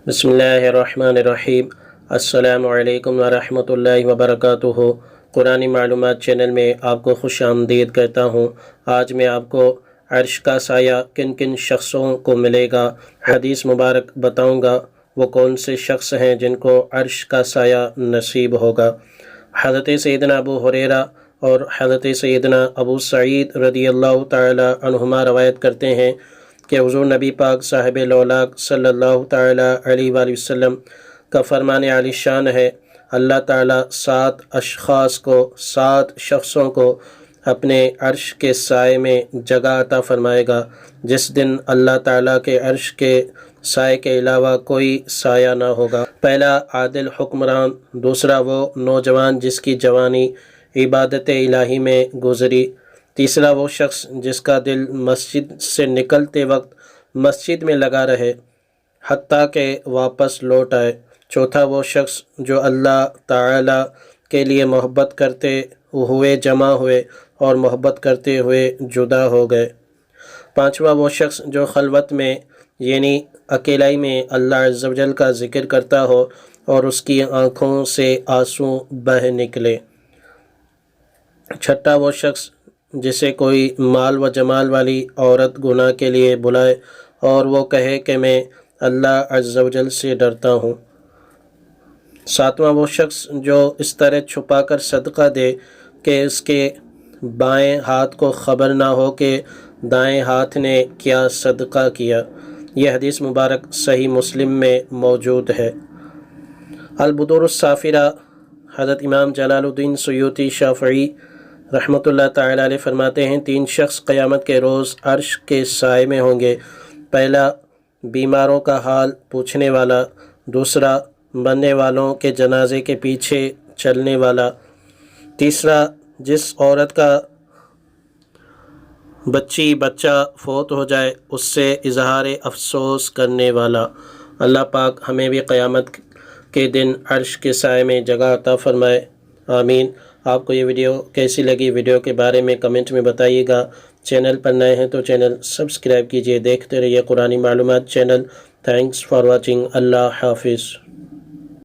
بسم اللہ الرحمن الرحیم۔ السلام علیکم ورحمۃ اللہ وبرکاتہ۔ قرآنی معلومات چینل میں آپ کو خوش آمدید کہتا ہوں۔ آج میں آپ کو عرش کا سایہ کن کن شخصوں کو ملے گا حدیث مبارک بتاؤں گا۔ وہ کون سے شخص ہیں جن کو عرش کا سایہ نصیب ہوگا۔ حضرت سیدنا ابو ہریرہ اور حضرت سیدنا ابو سعید رضی اللہ تعالی عنہما روایت کرتے ہیں کہ حضور نبی پاک صاحب لولاک صلی اللہ تعالی علیہ وآلہ وسلم کا فرمان عالی شان ہے، اللہ تعالیٰ 7 اشخاص کو، 7 شخصوں کو اپنے عرش کے سائے میں جگہ عطا فرمائے گا جس دن اللہ تعالیٰ کے عرش کے سائے کے علاوہ کوئی سایہ نہ ہوگا۔ پہلا عادل حکمران، دوسرا وہ نوجوان جس کی جوانی عبادت الہی میں گزری، تیسرا وہ شخص جس کا دل مسجد سے نکلتے وقت مسجد میں لگا رہے حتیٰ کہ واپس لوٹ آئے، چوتھا وہ شخص جو اللہ تعالی کے لیے محبت کرتے ہوئے جمع ہوئے اور محبت کرتے ہوئے جدا ہو گئے، پانچواں وہ شخص جو خلوت میں یعنی اکیلائی میں اللہ عز و جل کا ذکر کرتا ہو اور اس کی آنکھوں سے آنسو بہہ نکلے، چھٹا وہ شخص جسے کوئی مال و جمال والی عورت گناہ کے لیے بلائے اور وہ کہے کہ میں اللہ عز و جل سے ڈرتا ہوں، ساتواں وہ شخص جو اس طرح چھپا کر صدقہ دے کہ اس کے بائیں ہاتھ کو خبر نہ ہو کہ دائیں ہاتھ نے کیا صدقہ کیا۔ یہ حدیث مبارک صحیح مسلم میں موجود ہے۔ البدور الصافرہ، حضرت امام جلال الدین سیوطی شافعی رحمۃ اللہ تعالی علیہ فرماتے ہیں 3 شخص قیامت کے روز عرش کے سائے میں ہوں گے۔ پہلا بیماروں کا حال پوچھنے والا، دوسرا مرنے والوں کے جنازے کے پیچھے چلنے والا، تیسرا جس عورت کا بچہ فوت ہو جائے اس سے اظہار افسوس کرنے والا۔ اللہ پاک ہمیں بھی قیامت کے دن عرش کے سائے میں جگہ عطا فرمائے، آمین۔ آپ کو یہ ویڈیو کیسی لگی، ویڈیو کے بارے میں کمنٹ میں بتائیے گا۔ چینل پر نئے ہیں تو چینل سبسکرائب کیجئے، دیکھتے رہیے قرآنی معلومات چینل۔ تھینکس فار واچنگ، اللہ حافظ۔